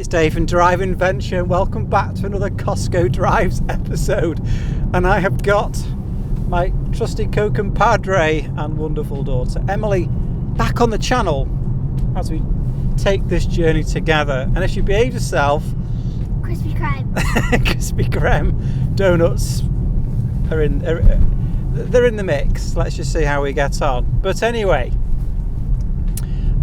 it's Dave from Driving Venture and welcome back to another Costco Drives episode. And I have got my trusty co-compadre and wonderful daughter Emily back on the channel as we take this journey together. And if you behave yourself, Krispy Kreme. Krispy Kreme donuts are they're in the mix. Let's just see how we get on. But anyway,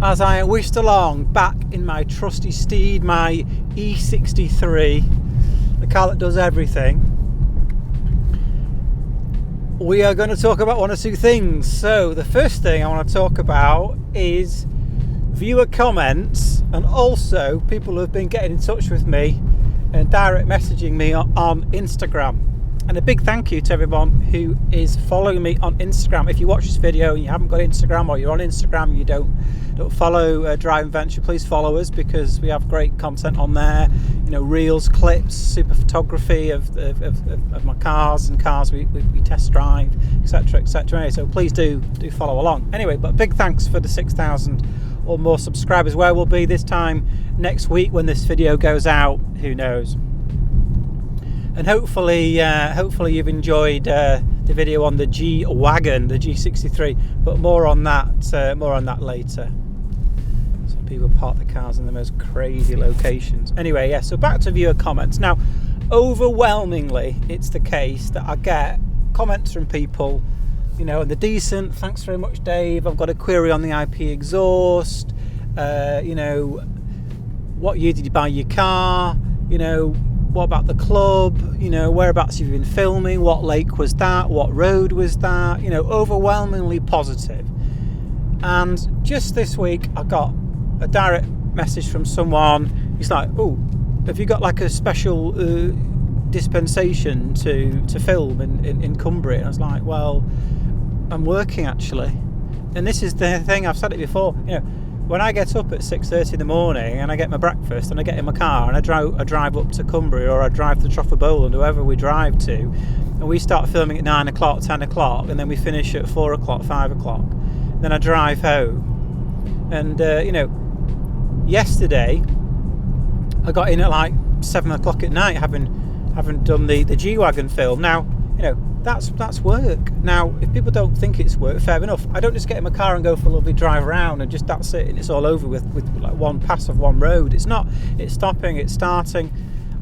as I whisked along back in my trusty steed, my E63, the car that does everything, we are going to talk about one or two things. So the first thing I want to talk about is viewer comments, and also people who have been getting in touch with me and direct messaging me on Instagram. And a big thank you to everyone who is following me on Instagram. If you watch this video and you haven't got Instagram, or you're on Instagram and you don't follow Driving Venture, please follow us, because we have great content on there. You know, reels, clips, super photography of my cars and cars we test drive, etc., etc. Anyway, so please do follow along. Anyway, but big thanks for the 6,000 or more subscribers. Where we'll be this time next week when this video goes out, who knows? And hopefully you've enjoyed the video on the G-Wagon, the G63, but more on that later. Some people park the cars in the most crazy locations. Anyway, yeah, so back to viewer comments. Now, overwhelmingly, it's the case that I get comments from people, you know, and they're decent. Thanks very much, Dave. I've got a query on the IP exhaust. You know, what year did you buy your car? You know, what about the club? You know, whereabouts have you been filming? What lake was that? What road was that? You know, overwhelmingly positive. And just this week, I got a direct message from someone. He's like, "Oh, have you got like a special dispensation to film in Cumbria?" And I was like, "Well, I'm working actually." And this is the thing, I've said it before. You know, when I get up at 6:30 in the morning and I get my breakfast and I get in my car and I drive up to Cumbria, or I drive to Trough of Bowland, whoever we drive to, and we start filming at 9 o'clock, 10 o'clock, and then we finish at 4 o'clock, 5 o'clock. Then I drive home. And, you know, yesterday I got in at like 7 o'clock at night having done the G-Wagon film. Now, you know, that's work. Now, if people don't think it's work, fair enough. I don't just get in my car and go for a lovely drive around and just that's it and it's all over with like one pass of one road. It's not. It's stopping, it's starting.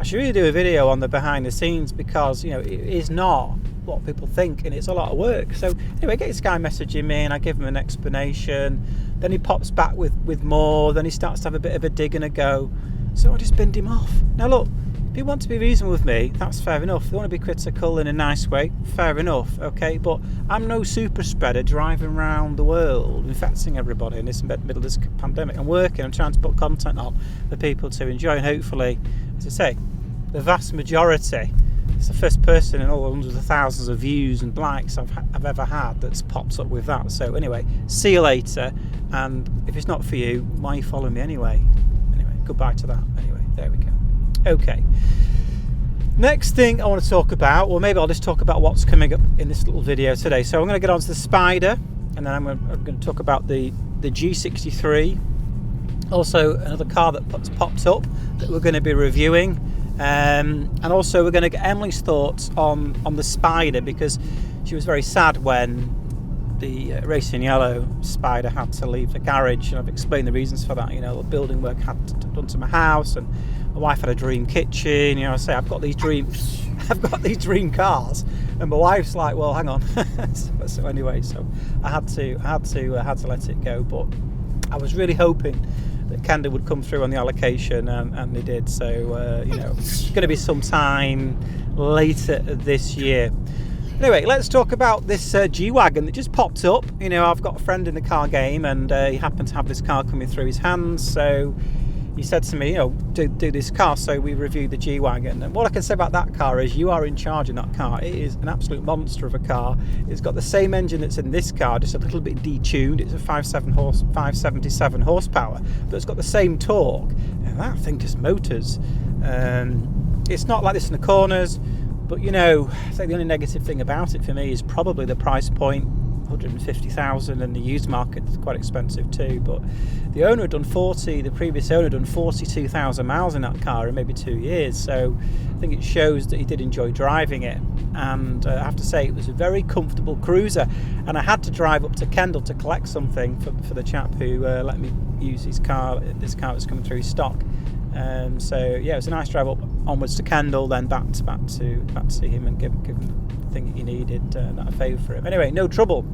I should really do a video on the behind the scenes, because, you know, it is not what people think and it's a lot of work. So anyway, I get this guy messaging me and I give him an explanation. Then he pops back with more. Then he starts to have a bit of a dig and a go. So I just binned him off. Now look, if you want to be reasonable with me, that's fair enough. If you want to be critical in a nice way, fair enough, okay? But I'm no super spreader driving around the world, infecting everybody in this middle of this pandemic. I'm working, I'm trying to put content on for people to enjoy, and hopefully, as I say, the vast majority, it's the first person in all the hundreds of thousands of views and likes I've ever had that's popped up with that. So anyway, see you later, and if it's not for you, why are you following me anyway? Anyway, goodbye to that. Anyway, there we go. Okay, next thing I want to talk about, or maybe I'll just talk about what's coming up in this little video today. So I'm going to get on to the Spyder, and then I'm going to talk about the G63, also another car that's popped up that we're going to be reviewing, and also we're going to get Emily's thoughts on the Spyder, because she was very sad when the racing yellow Spyder had to leave the garage, and I've explained the reasons for that. You know, the building work had done to my house, and my wife had a dream kitchen. You know, I say I've got these dream cars, and my wife's like, well, hang on. so anyway, so I had to let it go. But I was really hoping that Canada would come through on the allocation, and they did. So you know, it's going to be some time later this year. Anyway, let's talk about this G-Wagon that just popped up. You know, I've got a friend in the car game, and he happened to have this car coming through his hands, so he said to me, you know, do this car. So we reviewed the G-Wagon, and what I can say about that car is you are in charge in that car. It is an absolute monster of a car. It's got the same engine that's in this car, just a little bit detuned. It's a 577 horsepower, but it's got the same torque, and that thing just motors. It's not like this in the corners. But, you know, I think the only negative thing about it for me is probably the price point. 150,000, and the used market is quite expensive too. But the owner had done the previous owner had done 42,000 miles in that car in maybe 2 years. So I think it shows that he did enjoy driving it. And I have to say, it was a very comfortable cruiser. And I had to drive up to Kendal to collect something for the chap who let me use his car. This car was coming through stock. So yeah, it was a nice drive up onwards to Kendal, then back to see him and give him the thing he needed, that I favoured for him. Anyway, no trouble.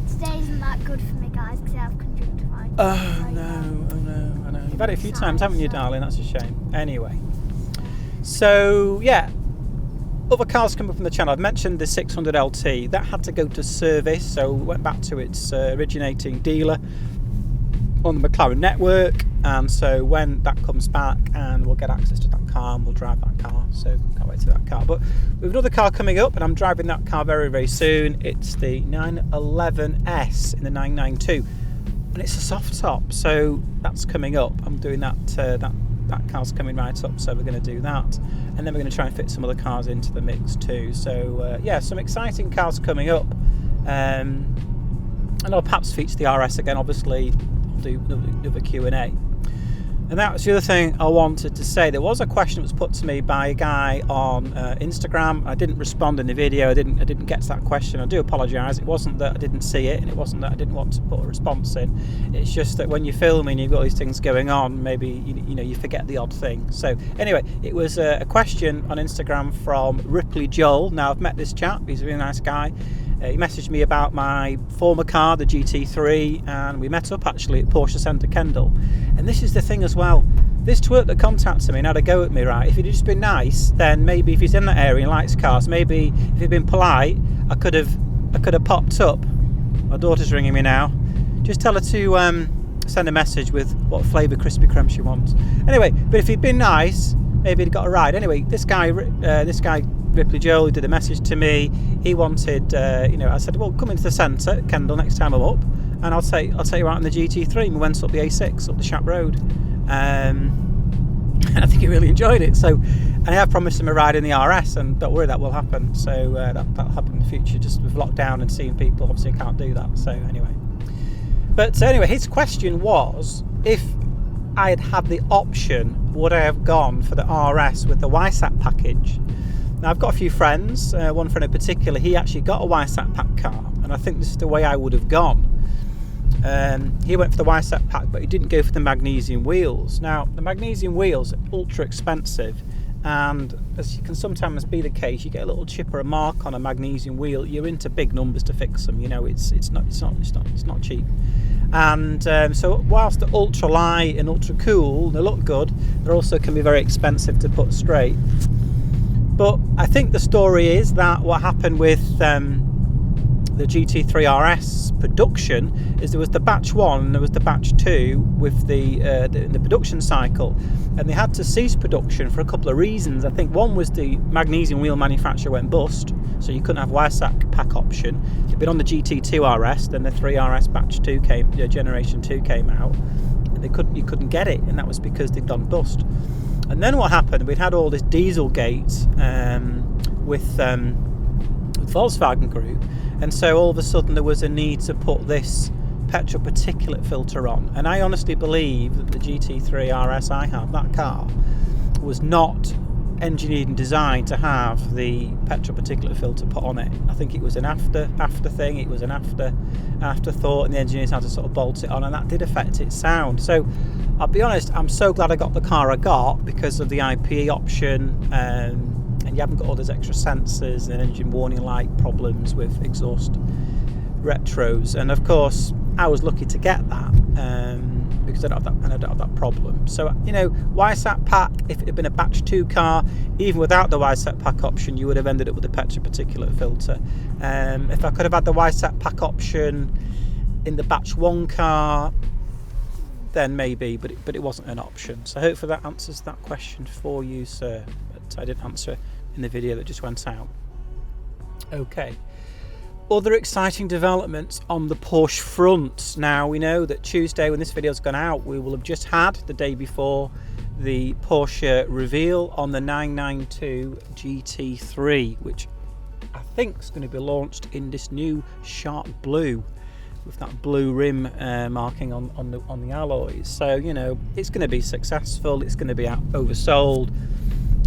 Today isn't that good for me, guys, because I have conjunctivitis. Oh no, I know. You've had it a few times, haven't you, darling? That's a shame. Anyway, so yeah, other cars come up on the channel. I've mentioned the 600 LT. That had to go to service, so we went back to its originating dealer on the McLaren network, and so when that comes back, and we'll get access to that car and we'll drive that car, so can't wait to that car. But we have another car coming up, and I'm driving that car very, very soon. It's the 911S in the 992, and it's a soft top, so that's coming up. I'm doing that that car's coming right up, so we're going to do that, and then we're going to try and fit some other cars into the mix too. So yeah, some exciting cars coming up, and I'll perhaps feature the RS again, obviously. Do another Q&A. And that was the other thing I wanted to say. There was a question that was put to me by a guy on Instagram. I didn't respond in the video. I didn't get to that question. I do apologise. It wasn't that I didn't see it, and it wasn't that I didn't want to put a response in. It's just that when you're filming, you've got these things going on. Maybe you forget the odd thing. So anyway, it was a question on Instagram from Ripley Joel. Now, I've met this chap. He's a really nice guy. He messaged me about my former car, the GT3, and we met up actually at Porsche Centre Kendal. And this is the thing as well. This twerp that contacted me and had a go at me, right? If he'd just been nice, then maybe if he's in that area and likes cars, maybe if he'd been polite, I could have popped up. My daughter's ringing me now. Just tell her to send a message with what flavour Krispy Kreme she wants. Anyway, but if he'd been nice, maybe he'd got a ride. Anyway, this guy Ripley Joel, who did a message to me, he wanted, I said, well, come into the centre, Kendal, next time I'm up, and I'll take you out in the GT3. And we went up the A6, up the Shap Road, and I think he really enjoyed it. So, and I have promised him a ride in the RS, and don't worry, that will happen. So that'll happen in the future. Just with lockdown and seeing people, obviously I can't do that. So anyway, his question was, if I had the option, would I have gone for the RS with the YSAT package? Now, I've got a few friends, one friend in particular, he actually got a YSAT pack car, and I think this is the way I would have gone. He went for the YSAT pack, but he didn't go for the magnesium wheels. Now, the magnesium wheels are ultra expensive, and as can sometimes be the case, you get a little chip or a mark on a magnesium wheel, you're into big numbers to fix them. It's not cheap. And so whilst they're ultra light and ultra cool, they look good, they also can be very expensive to put straight. But I think the story is that what happened with the GT3 RS production is there was the batch 1 and there was the batch 2 with the production cycle, and they had to cease production for a couple of reasons. I think one was the magnesium wheel manufacturer went bust, so you couldn't have YSAC pack option. It'd been on the GT2 RS, then the 3RS batch 2 generation 2 came out, and you couldn't get it, and that was because they'd gone bust. And then what happened, we'd had all this Dieselgate with Volkswagen Group, and so all of a sudden there was a need to put this petrol particulate filter on. And I honestly believe that the GT3 RS I have, that car, was not engineered and designed to have the petrol particulate filter put on it. I think it was an after thing, it was an afterthought, and the engineers had to sort of bolt it on, and that did affect its sound. So I'll be honest, I'm so glad I got the car I got because of the IPE option, and you haven't got all those extra sensors and engine warning light problems with exhaust retros. And of course I was lucky to get that because I don't have that problem. So YSAT pack, if it had been a batch 2 car, even without the YSAT pack option, you would have ended up with a petrol particulate filter. If I could have had the YSAT pack option in the batch 1 car, then maybe, but it wasn't an option. So hopefully that answers that question for you, sir. But I didn't answer in the video that just went out. Okay. Other exciting developments on the Porsche front. Now, we know that Tuesday, when this video's gone out, we will have just had, the day before, the Porsche reveal on the 992 GT3, which I think is going to be launched in this new sharp blue, with that blue rim marking on the alloys. So it's going to be successful. It's going to be oversold.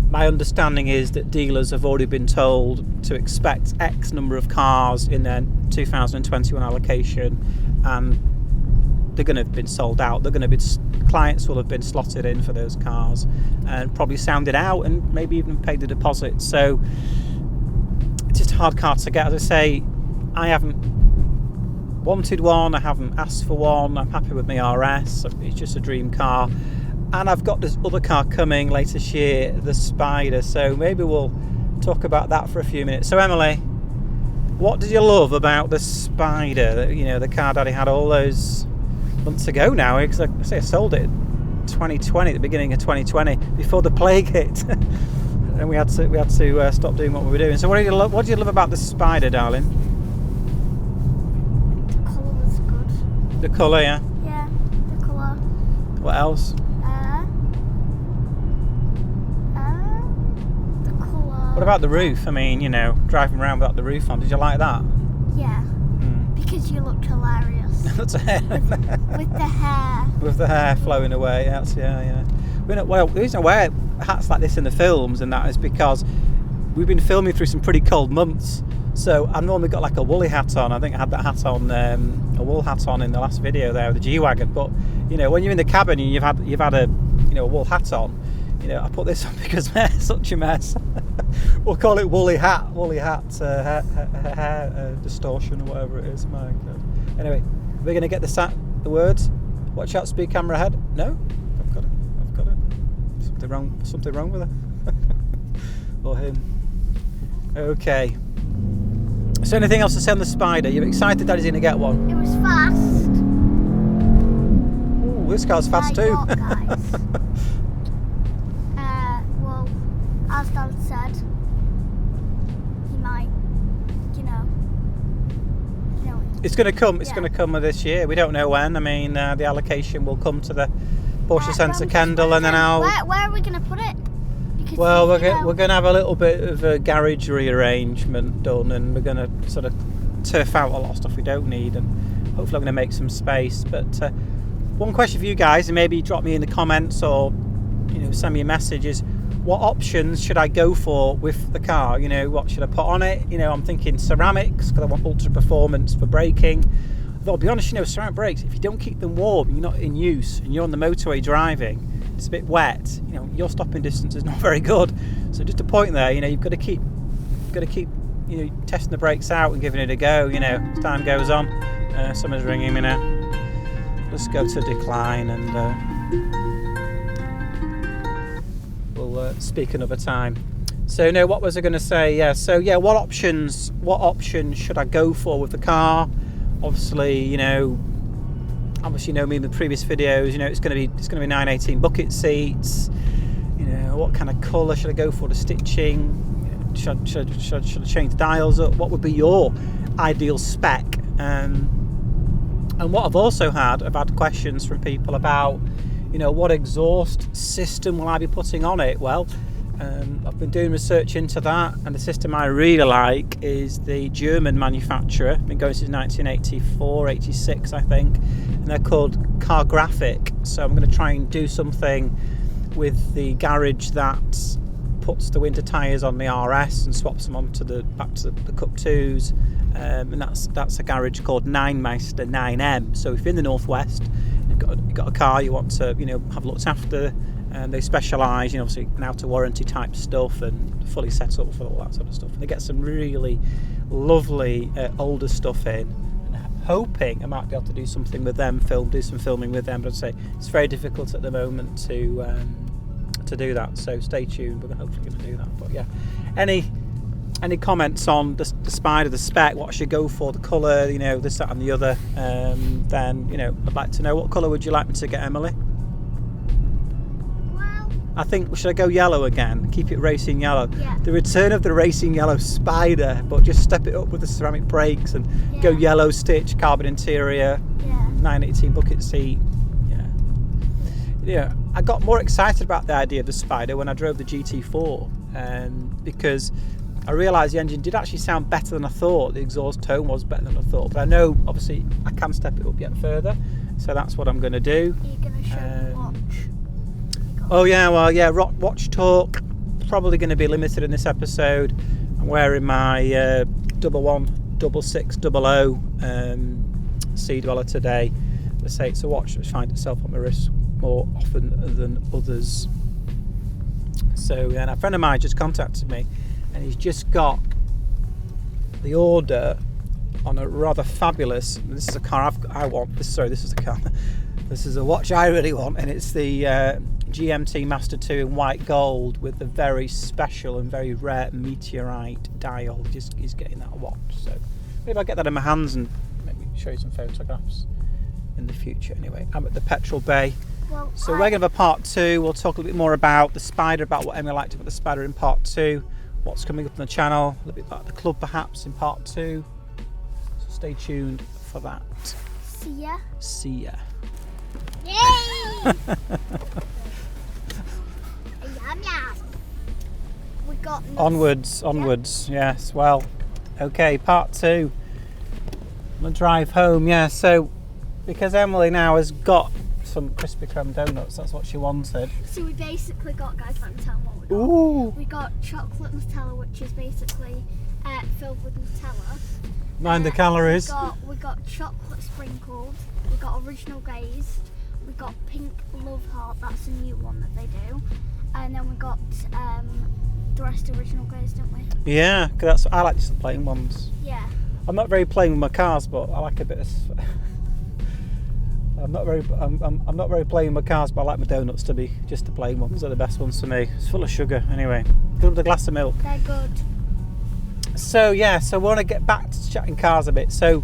My understanding is that dealers have already been told to expect X number of cars in their 2021 allocation, and they're going to have been sold out. Clients will have been slotted in for those cars and probably sounded out and maybe even paid the deposit. So it's just a hard car to get. As I say, I haven't wanted one, I haven't asked for one. I'm happy with my RS. It's just a dream car. And I've got this other car coming later this year, the Spyder. So maybe we'll talk about that for a few minutes. So Emily, what did you love about the Spyder? The car Daddy had all those months ago now, because I say I sold it in 2020, the beginning of 2020, before the plague hit, and we had to stop doing what we were doing. So what did you love about the Spyder, darling? The colour was good. The colour, yeah. Yeah, the colour. What else? The colour. What about the roof? I mean, driving around without the roof on. Did you like that? Yeah. Because you looked hilarious. with the hair. With the hair flowing away. Yeah. Well, the reason I wear hats like this in the films and that is because we've been filming through some pretty cold months. So I've normally got like a woolly hat on. I think I had that hat on, a wool hat on in the last video there, the G-Wagon. But when you're in the cabin and you've had a a wool hat on, I put this on because my hair's such a mess. We'll call it woolly hat, hair distortion or whatever it is. My God. Anyway, we're going to get the words. Watch out, speed camera ahead. No, I've got it. Something wrong with her. Or him. Okay. So anything else to say on the Spyder? You're excited Daddy's going to get one? It was fast. Ooh, this car's fast too. Guys. Well, as Dad said, he might, It's going to come. It's going to come this year. We don't know when. I mean, the allocation will come to the Porsche Centre Kendal, and then Where are we going to put it? Because well, we're going to have a little bit of a garage rearrangement done, and we're going to sort of turf out a lot of stuff we don't need, and hopefully I'm going to make some space. But one question for you guys, and maybe drop me in the comments or send me a message, is what options should I go for with the car? What should I put on it? I'm thinking ceramics because I want ultra performance for braking. Though I'll be honest, ceramic brakes, if you don't keep them warm, you're not in use, and you're on the motorway driving, it's a bit wet, your stopping distance is not very good. So just a point there, you've got to keep testing the brakes out and giving it a go. As time goes on. Someone's ringing me now. Let's go to decline and we'll speak another time. So no, what was I going to say? Yeah. So yeah, what options should I go for with the car? Obviously, me in the previous videos, it's going to be 918 bucket seats. What kind of colour should I go for the stitching? Should I change the dials up? What would be your ideal spec? And what I've had questions from people about, what exhaust system will I be putting on it? Well, I've been doing research into that, and the system I really like is the German manufacturer. Been going since 1984, 86, I think, and they're called Car Graphic. So I'm going to try and do something with the garage that puts the winter tyres on the RS and swaps them back to the Cup 2s, and that's a garage called Meister 9M. So if you're in the northwest, you've got a car you want to have looked after, and they specialise obviously in outer warranty type stuff and fully set up for all that sort of stuff. And they get some really lovely older stuff in. Hoping I might be able to do something with them, do some filming with them, but I'd say it's very difficult at the moment to do that. So stay tuned. We're hopefully going to do that. But yeah, any comments on the Spyder, the spec, what I should go for, the colour, this, that, and the other? Then I'd like to know, what colour would you like me to get, Emily? I think, should I go yellow again? Keep it racing yellow. Yeah. The return of the racing yellow Spyder, but just step it up with the ceramic brakes and go yellow stitch, carbon interior, 918 bucket seat. Yeah. I got more excited about the idea of the Spyder when I drove the GT4, because I realised the engine did actually sound better than I thought. The exhaust tone was better than I thought, but I know obviously I can step it up yet further, so that's what I'm going to do. Are you going to show the watch? Oh yeah, well yeah, watch talk probably going to be limited in this episode. I'm wearing my 116600 Sea Dweller today. I say it's a watch that finds itself on my wrist more often than others. So and a friend of mine just contacted me, and he's just got the order on a rather fabulous. This is a car I want. This is a car. This is a watch I really want, and it's the GMT Master 2 in white gold with the very special and very rare meteorite dial. He's getting that watch. So maybe I'll get that in my hands and maybe show you some photographs in the future. Anyway, I'm at the petrol bay. Well, So we're going to have a part 2. We'll talk a little bit more about the Spyder, about what Emily liked about the Spyder in part 2, what's coming up on the channel, a little bit about the club perhaps in part 2. So stay tuned for that. See ya. See ya. Yay! Yum yum. We got this. Onwards. Yes. Well, okay. Part 2. I'm gonna drive home. Yeah. So because Emily now has got some Krispy Kreme donuts, that's what she wanted. So we basically got, guys, let me tell them what we got. Ooh. We got chocolate Nutella, which is basically filled with Nutella. Mind the calories. We got chocolate sprinkled. We got original glazed. We got pink love heart. That's a new one that they do. And then we got the rest original glazed, didn't we? Yeah, because I like just the plain ones. Yeah. I'm not very plain with my cars, but I like a bit of. I'm not very plain with my cars, but I like my donuts to be just the plain ones. They're the best ones for me. It's full of sugar. Anyway, good with a glass of milk. They're good. So yeah, so I want to get back to chatting cars a bit. So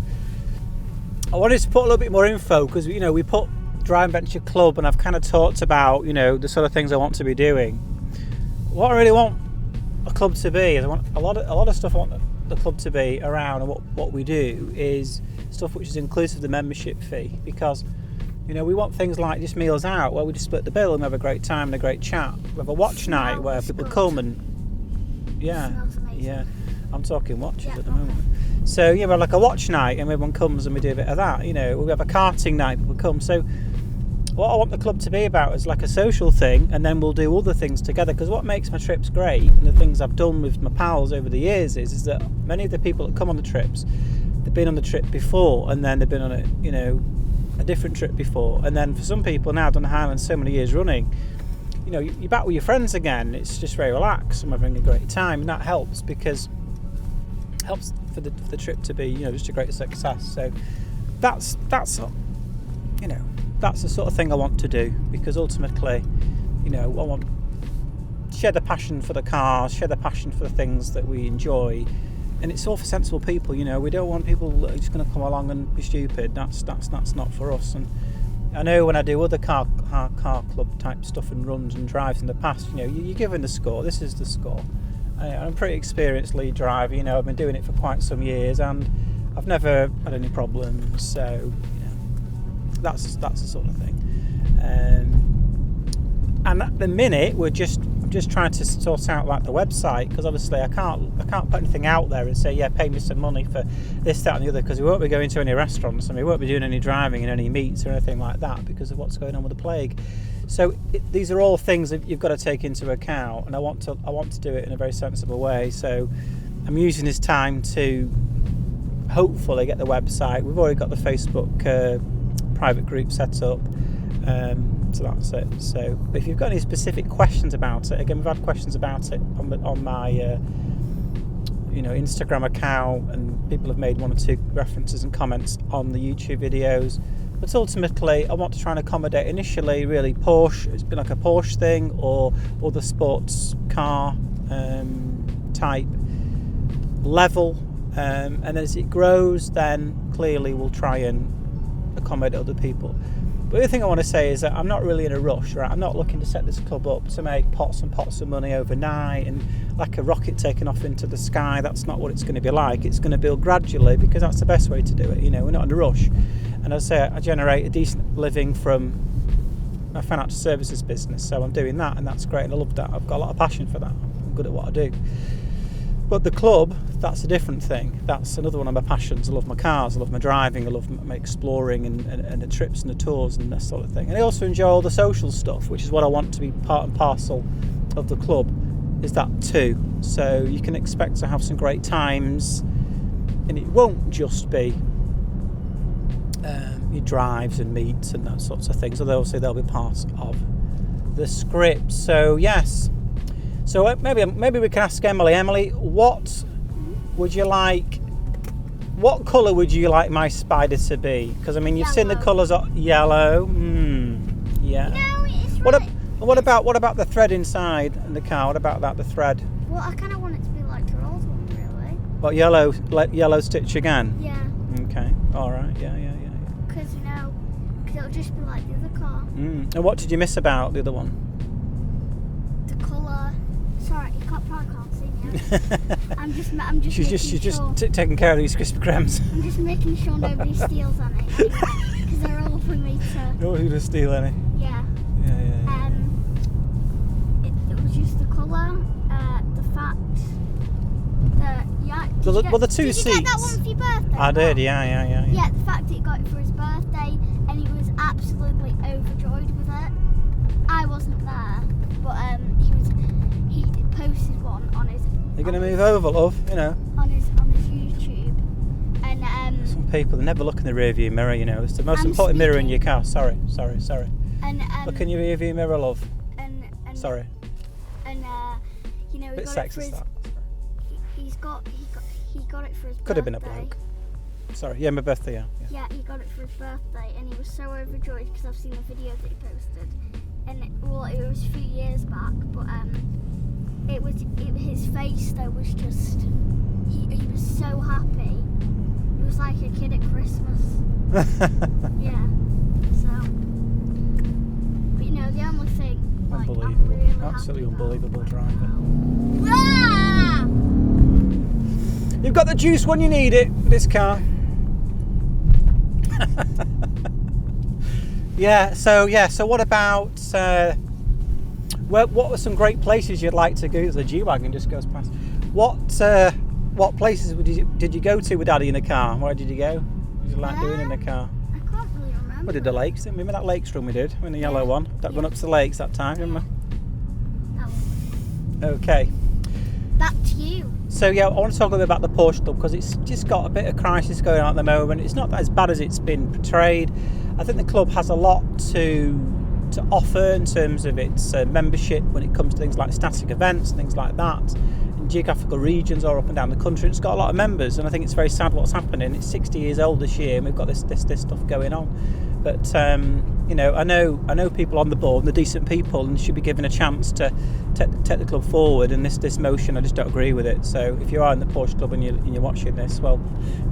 I wanted to put a little bit more info because we put Drive Venture Club, and I've kind of talked about the sort of things I want to be doing. What I really want a club to be is I want a lot of stuff I want the club to be around, and what we do is stuff which is inclusive of the membership fee, because we want things like just meals out where we just split the bill and we have a great time and a great chat. We have a watch night where people come and I'm talking watches at the moment. So we have like a watch night and everyone comes and we do a bit of that. We have a karting night, people come. So what I want the club to be about is like a social thing, and then we'll do other things together, because what makes my trips great and the things I've done with my pals over the years is that many of the people that come on the trips, they've been on the trip before, and then they've been on a different trip before, and then for some people now I've done the Highlands so many years running, you're back with your friends again. It's just very relaxed and we're having a great time, and that helps because it helps for the trip to be just a great success. So that's the sort of thing I want to do, because ultimately I want to share the passion for the cars, share the passion for the things that we enjoy. And it's all for sensible people, we don't want people that are just going to come along and be stupid. That's not for us. And I know when I do other car club type stuff and runs and drives in the past, you're given the score. This is the score. I'm a pretty experienced lead driver. I've been doing it for quite some years, and I've never had any problems. So that's the sort of thing. And at the minute I'm just trying to sort out like the website, because obviously I can't put anything out there and say pay me some money for this, that and the other, because we won't be going to any restaurants and we won't be doing any driving in any meets or anything like that because of what's going on with the plague. So these are all things that you've got to take into account, and I want to do it in a very sensible way. So I'm using this time to hopefully get the website. We've already got the Facebook private group set up. So that's it. So if you've got any specific questions about it, again, we've had questions about it on my Instagram account, and people have made 1 or 2 references and comments on the YouTube videos. But ultimately I want to try and accommodate initially really Porsche. It's been like a Porsche thing or other sports car type level, and as it grows then clearly we'll try and accommodate other people. But the other thing I want to say is that I'm not really in a rush, right? I'm not looking to set this club up to make pots and pots of money overnight and like a rocket taking off into the sky. That's not what it's going to be like. It's going to build gradually, because that's the best way to do it. We're not in a rush. And as I say, I generate a decent living from my financial services business, so I'm doing that, and that's great, and I love that. I've got a lot of passion for that. I'm good at what I do. But the club, that's a different thing. That's another one of my passions. I love my cars, I love my driving, I love my exploring and the trips and the tours and that sort of thing. And I also enjoy all the social stuff, which is what I want to be part and parcel of the club, is that too. So you can expect to have some great times, and it won't just be your drives and meets and that sorts of things, although obviously they'll be part of the script. So yes, so maybe we can ask Emily, what would you like, what colour would you like my Spyder to be? Because I mean, you've seen the colours are yellow. Yeah. No, it's What about the thread inside in the car? What about that, the thread? Well, I kind of want it to be like your old one, really. What, yellow, like yellow stitch again? Yeah. Okay, all right, yeah. Because, you know, it'll just be like the other car. And what did you miss about the other one? The colour. Sorry, you probably can't see me. I'm just She's just taking care of these Krispy Kremes. I'm just making sure nobody steals on it. Because they're all for me to... You don't want to steal any? Yeah. Yeah. It was just the colour, the fact that... Yeah, Well, the two seats... Did you get that one for your birthday? I did, yeah. Yeah, the fact that he got it for his birthday and he was absolutely overjoyed with it. I wasn't there, but he posted one on his... You're going to move over, love, you know. On his YouTube, and some people, they never look in the rear view mirror, you know. It's the most important mirror in your car. Sorry. And look in your rear view mirror, love. And sorry. And you know, a bit sexist, that. He got it for his birthday. Could have been a bloke. Sorry, yeah, my birthday, yeah. Yeah, he got it for his birthday, and he was so overjoyed because I've seen the video that he posted, and it was a few years back, but his face though was just he was so happy. He was like a kid at Christmas. Yeah. So, but you know, the only thing, like, unbelievable, really absolutely unbelievable driver. Ah! You've got the juice when you need it, this car. So what about what were some great places you'd like to go? The G-Wagon just goes past. What places did you go to with Daddy in the car? Where did you go? What did you like doing in the car? I can't really remember. We did the lakes, didn't we? Remember that lakes run we did? In the yellow one? That went up to the lakes that time, remember? That one. Okay. Back to you. So yeah, I want to talk a little bit about the Porsche Club because it's just got a bit of crisis going on at the moment. It's not as bad as it's been portrayed. I think the club has a lot to offer in terms of its membership when it comes to things like static events, things like that, in geographical regions all up and down the country. It's got a lot of members, and I think it's very sad what's happening. It's 60 years old this year, and we've got this stuff going on. But you know, I know people on the board, and they're decent people, and should be given a chance to take the club forward. And this motion, I just don't agree with it. So if you are in the Porsche Club and you're watching this, well,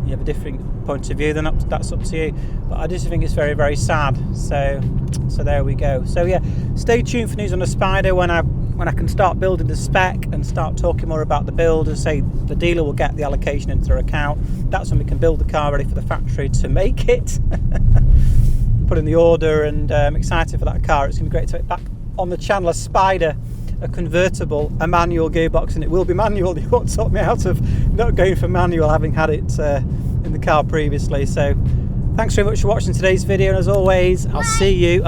you have a different point of view, then that's up to you. But I just think it's very, very sad. So there we go. So yeah, stay tuned for news on the Spyder when I can start building the spec and start talking more about the build, and say the dealer will get the allocation into their account. That's when we can build the car ready for the factory to make it. Put in the order, and I'm excited for that car. It's going to be great to have it back on the channel. A Spyder, a convertible, a manual gearbox, and it will be manual. You won't talk me out of not going for manual, having had it in the car previously. So thanks very much for watching today's video, and as always, I'll see you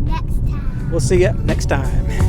next time. We'll see you next time.